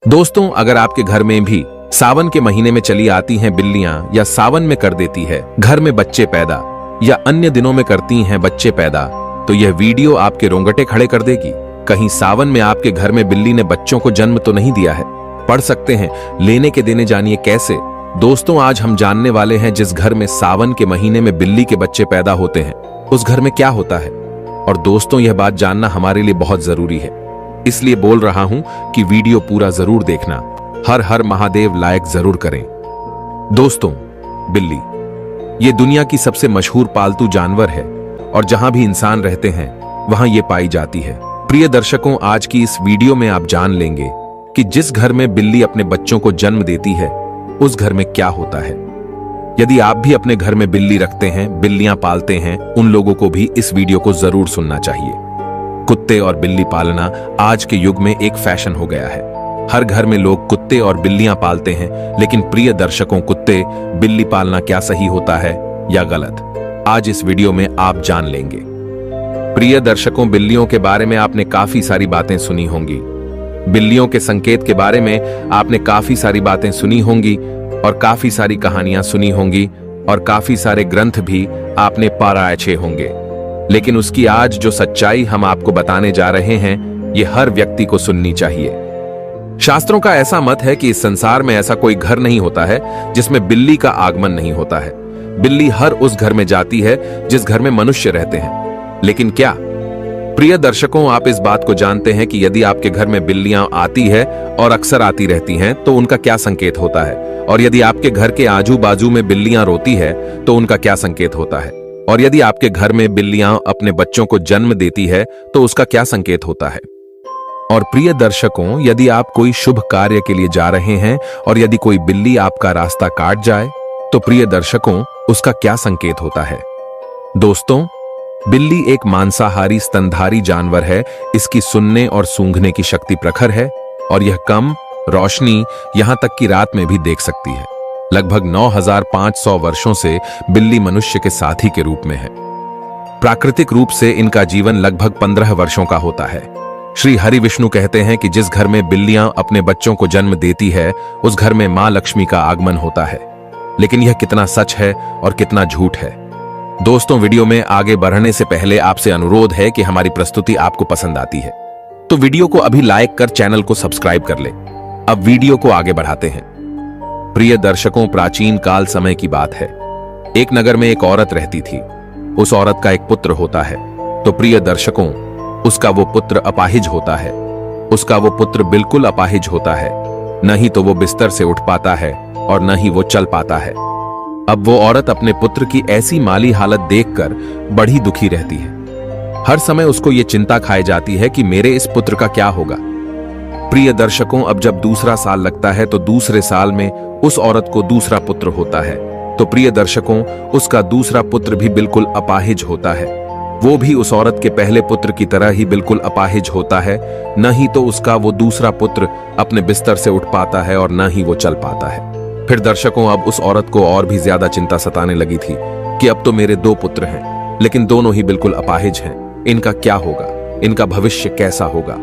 दोस्तों, अगर आपके घर में भी सावन के महीने में चली आती हैं बिल्लियां या सावन में कर देती है घर में बच्चे पैदा या अन्य दिनों में करती हैं बच्चे पैदा, तो यह वीडियो आपके रोंगटे खड़े कर देगी। कहीं सावन में आपके घर में बिल्ली ने बच्चों को जन्म तो नहीं दिया है? पढ़ सकते हैं लेने के देने, जानिए कैसे। दोस्तों, आज हम जानने वाले हैं जिस घर में सावन के महीने में बिल्ली के बच्चे पैदा होते हैं उस घर में क्या होता है। और दोस्तों, यह बात जानना हमारे लिए बहुत जरूरी है, इसलिए बोल रहा हूं कि वीडियो पूरा जरूर देखना। हर हर महादेव लाइक जरूर करें। दोस्तों, बिल्ली ये दुनिया की सबसे मशहूर पालतू जानवर है और जहां भी इंसान रहते हैं वहां ये पाई जाती है। प्रिय दर्शकों, आज की इस वीडियो में आप जान लेंगे कि जिस घर में बिल्ली अपने बच्चों को जन्म देती है उस घर में क्या होता है। यदि आप भी अपने घर में बिल्ली रखते हैं, बिल्लियां पालते हैं, उन लोगों को भी इस वीडियो को जरूर सुनना चाहिए। कुत्ते और बिल्ली पालना आज के युग में एक फैशन हो गया है। हर घर में लोग कुत्ते और बिल्लियां पालते हैं, लेकिन प्रिय दर्शकों, कुत्ते बिल्ली पालना क्या सही होता है या गलत, आज इस वीडियो में आप जान लेंगे। प्रिय दर्शकों, बिल्लियों के बारे में आपने काफी सारी बातें सुनी होंगी। बिल्लियों के संकेत के बारे में आपने काफी सारी बातें सुनी होंगी और काफी सारी कहानियां सुनी होंगी और काफी सारे ग्रंथ भी आपने पढ़े होंगे। लेकिन उसकी आज जो सच्चाई हम आपको बताने जा रहे हैं, ये हर व्यक्ति को सुननी चाहिए। शास्त्रों का ऐसा मत है कि इस संसार में ऐसा कोई घर नहीं होता है जिसमें बिल्ली का आगमन नहीं होता है। बिल्ली हर उस घर में जाती है जिस घर में मनुष्य रहते हैं। लेकिन क्या प्रिय दर्शकों, आप इस बात को जानते हैं कि यदि आपके घर में बिल्लियां आती है और अक्सर आती रहती हैं तो उनका क्या संकेत होता है? और यदि आपके घर के आजू बाजू में बिल्लियां रोती है तो उनका क्या संकेत होता है? और यदि आपके घर में बिल्लियां अपने बच्चों को जन्म देती है तो उसका क्या संकेत होता है? और प्रिय दर्शकों, यदि आप कोई शुभ कार्य के लिए जा रहे हैं और यदि कोई बिल्ली आपका रास्ता काट जाए तो प्रिय दर्शकों, उसका क्या संकेत होता है? दोस्तों, बिल्ली एक मांसाहारी स्तनधारी जानवर है। इसकी सुनने और सूंघने की शक्ति प्रखर है और यह कम रोशनी, यहां तक कि रात में भी देख सकती है। लगभग 9500 वर्षों से बिल्ली मनुष्य के साथी के रूप में है। प्राकृतिक रूप से इनका जीवन लगभग 15 वर्षों का होता है। श्री हरि विष्णु कहते हैं कि जिस घर में बिल्लियां अपने बच्चों को जन्म देती है उस घर में मां लक्ष्मी का आगमन होता है। लेकिन यह कितना सच है और कितना झूठ है? दोस्तों, वीडियो में आगे बढ़ने से पहले आपसे अनुरोध है कि हमारी प्रस्तुति आपको पसंद आती है तो वीडियो को अभी लाइक कर चैनल को सब्सक्राइब कर ले। अब वीडियो को आगे बढ़ाते हैं। प्रिय दर्शकों, प्राचीन काल समय की बात है। एक नगर में एक औरत रहती थी। उस औरत का एक पुत्र होता है। तो प्रिय दर्शकों, उसका वो पुत्र अपाहिज होता है। उसका वो पुत्र बिल्कुल अपाहिज होता है। न ही तो वो बिस्तर से उठ पाता है और न ही वो चल पाता है। अब वो औरत अपने पुत्र की ऐसी माली हालत देखकर बड़ी दुखी रहती है। हर समय उसको ये चिंता खाई जाती है कि मेरे इस पुत्र का क्या होगा। प्रिय दर्शकों, अब जब दूसरा साल लगता है तो दूसरे साल में उस औरत को दूसरा पुत्र होता है। तो प्रिय दर्शकों, उसका दूसरा पुत्र भी बिल्कुल अपाहिज होता है। वो भी उस औरत के पहले पुत्र की तरह ही बिल्कुल अपाहिज होता है। न ही तो उसका वो दूसरा पुत्र अपने बिस्तर से उठ पाता है और न ही वो चल पाता है। फिर दर्शकों, अब उस औरत को और भी ज्यादा चिंता सताने लगी थी कि अब तो मेरे 2 पुत्र हैं, लेकिन दोनों ही बिल्कुल अपाहिज हैं। इनका क्या होगा? इनका भविष्य कैसा होगा?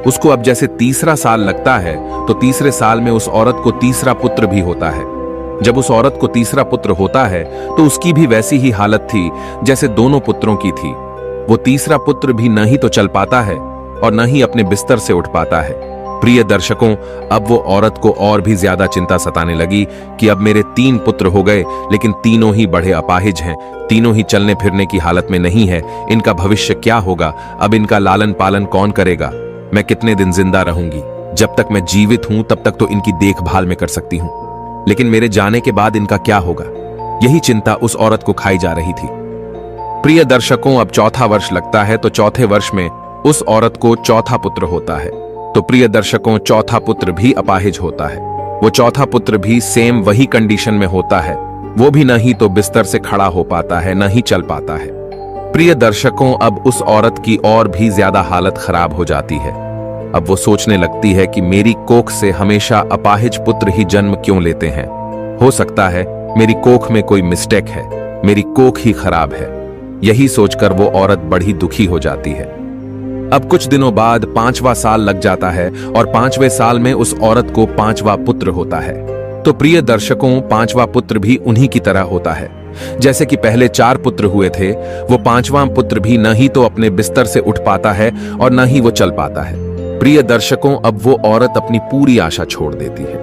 उसको अब जैसे तीसरा साल लगता है तो तीसरे साल में उस औरत को तीसरा पुत्र भी होता है। जब उस औरत को तीसरा पुत्र होता है तो उसकी भी वैसी ही हालत थी जैसे दोनों पुत्रों की थी। वो तीसरा पुत्र भी न ही तो चल पाता है और न ही अपने बिस्तर से उठ पाता है। प्रिय दर्शकों, अब वो औरत को और भी ज्यादा चिंता सताने लगी कि अब मेरे 3 पुत्र हो गए, लेकिन तीनों ही बड़े अपाहिज हैं, तीनों ही चलने फिरने की हालत में नहीं है। इनका भविष्य क्या होगा? अब इनका लालन पालन कौन करेगा? मैं कितने दिन जिंदा रहूंगी? जब तक मैं जीवित हूं तब तक तो इनकी देखभाल में कर सकती हूं, लेकिन मेरे जाने के बाद इनका क्या होगा? यही चिंता उस औरत को खाई जा रही थी। प्रिय दर्शकों, अब चौथा वर्ष लगता है तो चौथे वर्ष में उस औरत को चौथा पुत्र होता है। तो प्रिय दर्शकों, चौथा पुत्र भी अपाहिज होता है। वो चौथा पुत्र भी सेम वही कंडीशन में होता है। वो भी न ही तो बिस्तर से खड़ा हो पाता है, न ही चल पाता है। प्रिय दर्शकों, अब उस औरत की और भी ज्यादा हालत खराब हो जाती है। अब वो सोचने लगती है कि मेरी कोख से हमेशा अपाहिज पुत्र ही जन्म क्यों लेते हैं? हो सकता है मेरी कोख में कोई मिस्टेक है, मेरी कोख ही खराब है। यही सोचकर वो औरत बड़ी दुखी हो जाती है। अब कुछ दिनों बाद 5वां साल लग जाता है और 5वें साल में उस औरत को 5वां पुत्र होता है। तो प्रिय दर्शकों, 5वां पुत्र भी उन्हीं की तरह होता है। जैसे कि पहले 4 पुत्र हुए थे, वो 5वां पुत्र भी न ही तो अपने बिस्तर से उठ पाता है और न ही वो चल पाता है। प्रिय दर्शकों, अब वो औरत अपनी पूरी आशा छोड़ देती है।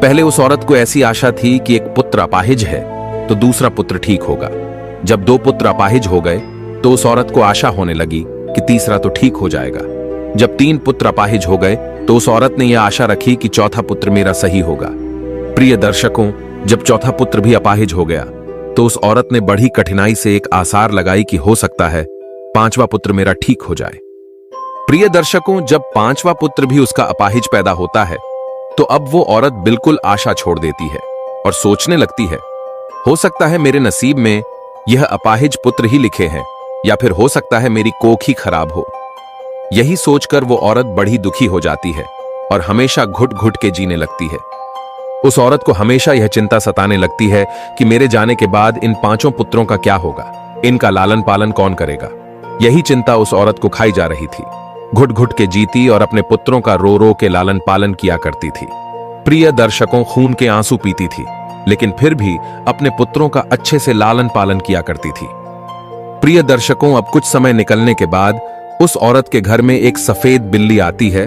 पहले उस औरत को ऐसी आशा थी कि एक पुत्र अपाहिज है तो दूसरा पुत्र ठीक होगा। जब 2 पुत्र अपाहिज हो गए तो उस औरत को आशा होने लगी कि तीसरा तो ठीक हो जाएगा। जब 3 पुत्र अपाहिज हो गए तो उस औरत ने यह आशा रखी कि चौथा पुत्र मेरा सही होगा। प्रिय दर्शकों, जब चौथा पुत्र भी अपाहिज हो गया तो उस औरत ने बड़ी कठिनाई से एक आसार लगाई कि हो सकता है 5वां पुत्र मेरा ठीक हो जाए। प्रिय दर्शकों, जब 5वां पुत्र भी उसका अपाहिज पैदा होता है तो अब वो औरत बिल्कुल आशा छोड़ देती है और सोचने लगती है, हो सकता है मेरे नसीब में यह अपाहिज पुत्र ही लिखे हैं, या फिर हो सकता है मेरी कोख ही खराब हो। यही सोचकर वो औरत बड़ी दुखी हो जाती है और हमेशा घुट घुट के जीने लगती है। उस औरत को हमेशा यह चिंता सताने लगती है कि मेरे जाने के बाद इन 5 पुत्रों का क्या होगा, इनका लालन पालन कौन करेगा। यही चिंता उस औरत को खाई जा रही थी। घुट घुट के जीती और अपने पुत्रों का रो रो के लालन पालन किया करती थी। प्रिय दर्शकों, खून के आंसू पीती थी, लेकिन फिर भी अपने पुत्रों का अच्छे से लालन पालन किया करती थी। प्रिय दर्शकों, अब कुछ समय निकलने के बाद उस औरत के घर में एक सफेद बिल्ली आती है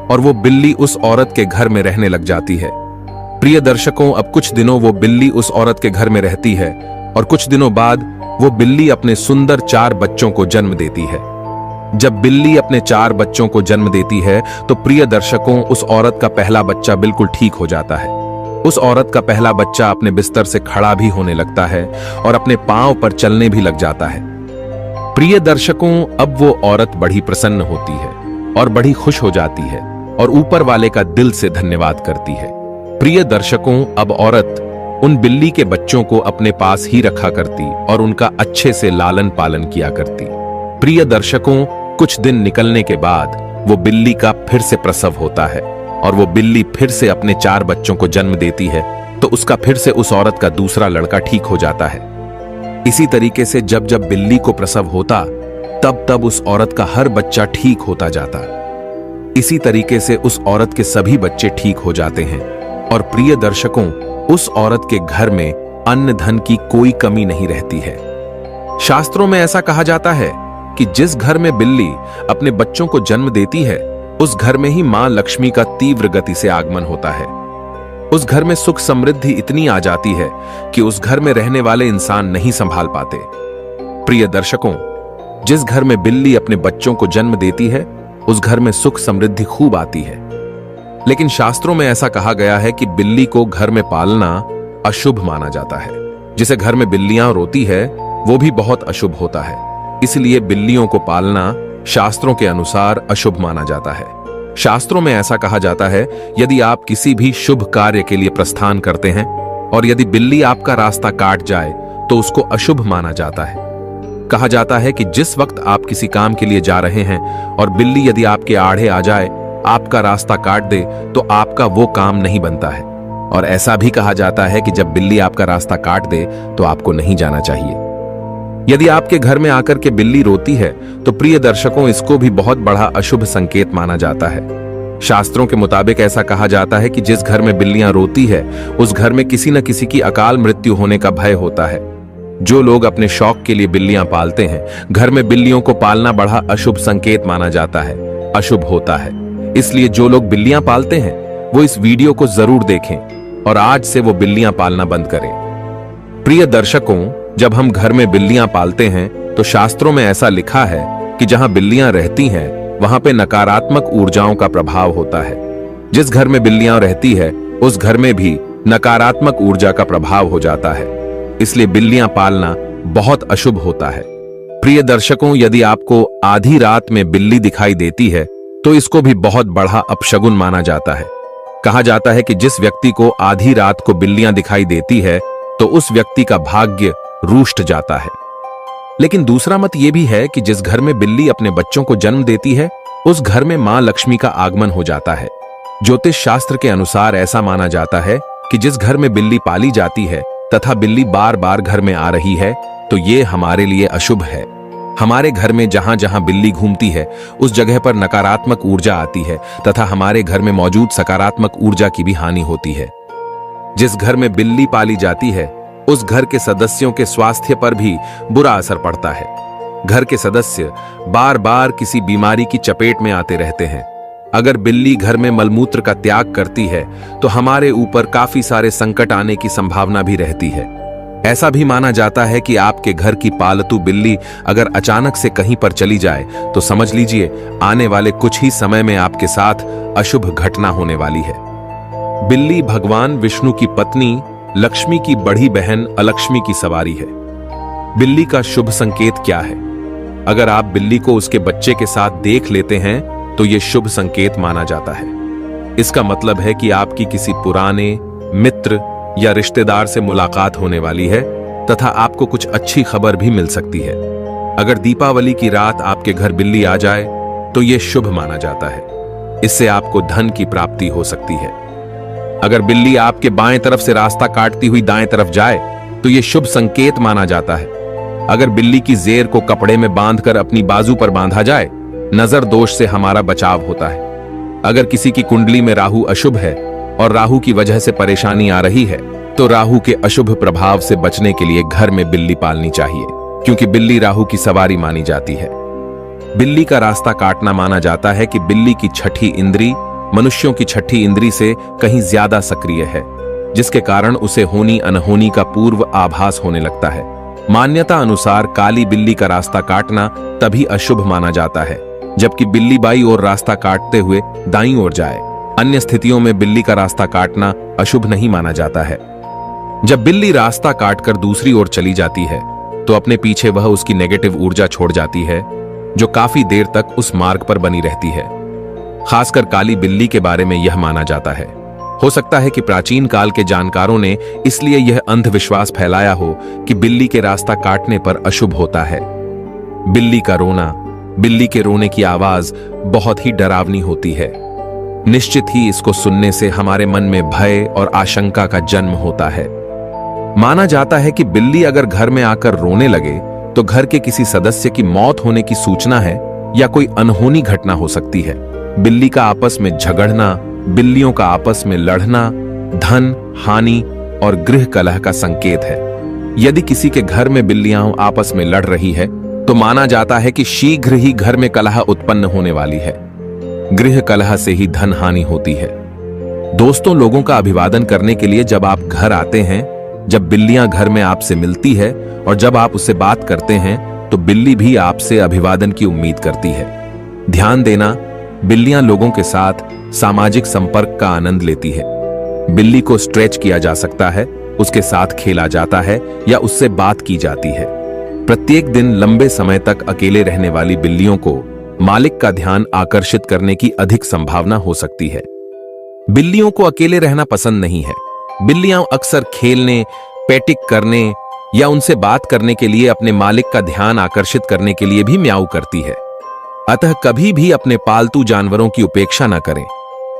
और वो बिल्ली उस औरत के घर में रहने लग जाती है। प्रिय दर्शकों, अब कुछ दिनों वो बिल्ली उस औरत के घर में रहती है और कुछ दिनों बाद वो बिल्ली अपने सुंदर 4 बच्चों को जन्म देती है। जब बिल्ली अपने 4 बच्चों को जन्म देती है तो प्रिय दर्शकों, उस औरत का पहला बच्चा बिल्कुल ठीक हो जाता है। उस औरत का पहला बच्चा अपने बिस्तर से खड़ा भी होने लगता है और अपने पांव पर चलने भी लग जाता है। प्रिय दर्शकों, अब वो औरत बड़ी प्रसन्न होती है और बड़ी खुश हो जाती है और ऊपर वाले का दिल से धन्यवाद करती है। प्रिय दर्शकों, अब औरत उन बिल्ली के बच्चों को अपने पास ही रखा करती और उनका अच्छे से लालन पालन किया करती। प्रिय दर्शकों, कुछ दिन निकलने के बाद वो बिल्ली का फिर से प्रसव होता है और वो बिल्ली फिर से अपने 4 बच्चों को जन्म देती है तो उसका फिर से उस औरत का दूसरा लड़का ठीक हो जाता है। इसी तरीके से जब जब बिल्ली को प्रसव होता तब तब उस औरत का हर बच्चा ठीक होता जाता। इसी तरीके से उस औरत के सभी बच्चे ठीक हो जाते हैं और प्रिय दर्शकों, उस औरत के घर में अन्न धन की कोई कमी नहीं रहती है। शास्त्रों में ऐसा कहा जाता है कि जिस घर में बिल्ली अपने बच्चों को जन्म देती है उस घर में ही मां लक्ष्मी का तीव्र गति से आगमन होता है। उस घर में सुख समृद्धि इतनी आ जाती है कि उस घर में रहने वाले इंसान नहीं संभाल पाते। प्रिय दर्शकों, जिस घर में बिल्ली अपने बच्चों को जन्म देती है उस घर में सुख समृद्धि खूब आती है। लेकिन शास्त्रों में ऐसा कहा गया है कि बिल्ली को घर में पालना अशुभ माना जाता है। जिसे घर में बिल्लियां रोती है वो भी बहुत अशुभ होता है, इसलिए बिल्लियों को पालना शास्त्रों के अनुसार अशुभ माना जाता है। शास्त्रों में ऐसा कहा जाता है, यदि आप किसी भी शुभ कार्य के लिए प्रस्थान करते हैं और यदि बिल्ली आपका रास्ता काट जाए तो उसको अशुभ माना जाता है। कहा जाता है कि जिस वक्त आप किसी काम के लिए जा रहे हैं और बिल्ली यदि आपके आड़े आ जाए, आपका रास्ता काट दे, तो आपका वो काम नहीं बनता है। और ऐसा भी कहा जाता है कि जब बिल्ली आपका रास्ता काट दे तो आपको नहीं जाना चाहिए। यदि आपके घर में आकर के बिल्ली रोती है तो प्रिय दर्शकों, इसको भी बहुत बड़ा अशुभ संकेत माना जाता है। शास्त्रों के मुताबिक ऐसा कहा जाता है कि जिस घर में बिल्लियां रोती है उस घर में किसी न किसी की अकाल मृत्यु होने का भय होता है। जो लोग अपने शौक के लिए बिल्लियां पालते हैं, घर में बिल्लियों को पालना बड़ा अशुभ संकेत माना जाता है, अशुभ होता है। इसलिए जो लोग बिल्लियां पालते हैं वो इस वीडियो को जरूर देखें और आज से वो बिल्लियां पालना बंद करें। प्रिय दर्शकों, जब हम घर में बिल्लियां पालते हैं तो शास्त्रों में ऐसा लिखा है कि जहां बिल्लियां रहती हैं वहां पे नकारात्मक ऊर्जाओं का प्रभाव होता है। जिस घर में बिल्लियां रहती है उस घर में भी नकारात्मक ऊर्जा का प्रभाव हो जाता है, इसलिए बिल्लियां पालना बहुत अशुभ होता है। प्रिय दर्शकों, यदि आपको आधी रात में बिल्ली दिखाई देती है तो इसको भी बहुत बड़ा अपशगुन माना जाता है। कहा जाता है कि जिस व्यक्ति को आधी रात को बिल्लियां दिखाई देती है तो उस व्यक्ति का भाग्य रूष्ट जाता है। लेकिन दूसरा मत यह भी है कि जिस घर में बिल्ली अपने बच्चों को जन्म देती है उस घर में मां लक्ष्मी का आगमन हो जाता है। ज्योतिष शास्त्र के अनुसार ऐसा माना जाता है कि जिस घर में बिल्ली पाली जाती है तथा बिल्ली बार बार घर में आ रही है तो ये हमारे लिए अशुभ है। हमारे घर में जहां जहां बिल्ली घूमती है उस जगह पर नकारात्मक ऊर्जा आती है तथा हमारे घर में मौजूद सकारात्मक ऊर्जा की भी हानि होती है। जिस घर में बिल्ली पाली जाती है उस घर के सदस्यों के स्वास्थ्य पर भी बुरा असर पड़ता है। घर के सदस्य बार बार किसी बीमारी की चपेट में आते रहते हैं। अगर बिल्ली घर में मलमूत्र का त्याग करती है तो हमारे ऊपर काफी सारे संकट आने की संभावना भी रहती है। ऐसा भी माना जाता है कि आपके घर की पालतू बिल्ली अगर अचानक से कहीं पर चली जाए तो समझ लीजिए आने वाले कुछ ही समय में आपके साथ अशुभ घटना होने वाली है। बिल्ली भगवान विष्णु की पत्नी लक्ष्मी की बड़ी बहन अलक्ष्मी की सवारी है। बिल्ली का शुभ संकेत क्या है? अगर आप बिल्ली को उसके बच्चे के साथ देख लेते हैं तो यह शुभ संकेत माना जाता है। इसका मतलब है कि आपकी किसी पुराने मित्र या रिश्तेदार से मुलाकात होने वाली है तथा आपको कुछ अच्छी खबर भी मिल सकती है। अगर दीपावली की रात आपके घर बिल्ली आ जाए तो यह शुभ माना जाता है। इससे आपको धन की प्राप्ति हो सकती है। अगर बिल्ली आपके बाएं तरफ से रास्ता काटती हुई दाएं तरफ जाए तो यह शुभ संकेत माना जाता है। अगर बिल्ली की जेर को कपड़े में बांधकर अपनी बाजू पर बांधा जाए, नजर दोष से हमारा बचाव होता है। अगर किसी की कुंडली में राहु अशुभ है और राहु की वजह से परेशानी आ रही है तो राहु के अशुभ प्रभाव से बचने के लिए घर में बिल्ली पालनी चाहिए, क्योंकि बिल्ली राहु की सवारी मानी जाती है। बिल्ली का रास्ता काटना माना जाता है कि बिल्ली की छठी इंद्री मनुष्यों की छठी इंद्री से कहीं ज्यादा सक्रिय है, जिसके कारण उसे होनी अनहोनी का पूर्व आभास होने लगता है। मान्यता अनुसार काली बिल्ली का रास्ता काटना तभी अशुभ माना जाता है जबकि बिल्ली बाईं ओर रास्ता काटते हुए दाईं ओर जाए। अन्य स्थितियों में बिल्ली का रास्ता काटना अशुभ नहीं माना जाता है। जब बिल्ली रास्ता काटकर दूसरी ओर चली जाती है तो अपने पीछे वह उसकी नेगेटिव ऊर्जा छोड़ जाती है जो काफी देर तक उस मार्ग पर बनी रहती है। खासकर काली बिल्ली के बारे में यह माना जाता है। हो सकता है कि प्राचीन काल के जानकारों ने इसलिए यह अंधविश्वास फैलाया हो कि बिल्ली के रास्ता काटने पर अशुभ होता है। बिल्ली का रोना, बिल्ली के रोने की आवाज बहुत ही डरावनी होती है। निश्चित ही इसको सुनने से हमारे मन में भय और आशंका का जन्म होता है। माना जाता है कि बिल्ली अगर घर में आकर रोने लगे तो घर के किसी सदस्य की मौत होने की सूचना है या कोई अनहोनी घटना हो सकती है। बिल्ली का आपस में झगड़ना, बिल्लियों का आपस में लड़ना धन हानि और गृह कलह का संकेत है। यदि किसी के घर में बिल्लियां आपस में लड़ रही है तो माना जाता है कि शीघ्र ही घर में कलह उत्पन्न होने वाली है। गृह कलह से ही धन हानि होती है। दोस्तों, लोगों का अभिवादन करने के लिए जब आप घर आते हैं, जब बिल्लियां घर में आपसे मिलती है और जब आप उससे बात करते हैं तो बिल्ली भी आपसे अभिवादन की उम्मीद करती है। ध्यान देना, बिल्लियां लोगों के साथ सामाजिक संपर्क का आनंद लेती है। बिल्ली को स्ट्रेच किया जा सकता है, उसके साथ खेला जाता है या उससे बात की जाती है। प्रत्येक दिन लंबे समय तक अकेले रहने वाली बिल्लियों को मालिक का ध्यान आकर्षित करने की अधिक संभावना हो सकती है। बिल्लियों को अकेले रहना पसंद नहीं है। बिल्लियां अक्सर खेलने, पेटिक करने या उनसे बात करने के लिए अपने मालिक का ध्यान आकर्षित करने के लिए भी म्याऊ करती है। अतः कभी भी अपने पालतू जानवरों की उपेक्षा न करें।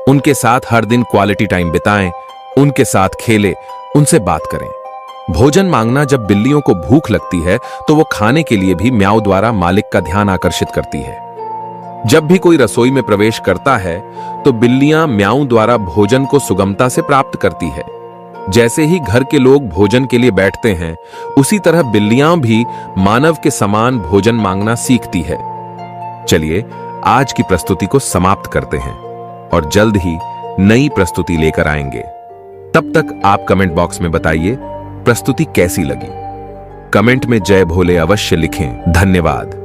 उनके साथ हर दिन क्वालिटी टाइम बिताएं, उनके साथ खेलें, उनसे बात करें। भोजन मांगना, जब बिल्लियों को भूख लगती है तो वो खाने के लिए भी म्याऊ द्वारा मालिक का ध्यान आकर्षित करती है। जब भी कोई रसोई में प्रवेश करता है तो बिल्लियां म्याऊ द्वारा भोजन को सुगमता से प्राप्त करती है। जैसे ही घर के लोग भोजन के लिए बैठते हैं, उसी तरह बिल्लियां भी मानव के समान भोजन मांगना सीखती है। चलिए आज की प्रस्तुति को समाप्त करते हैं और जल्द ही नई प्रस्तुति लेकर आएंगे। तब तक आप कमेंट बॉक्स में बताइए प्रस्तुति कैसी लगी। कमेंट में जय भोले अवश्य लिखें। धन्यवाद।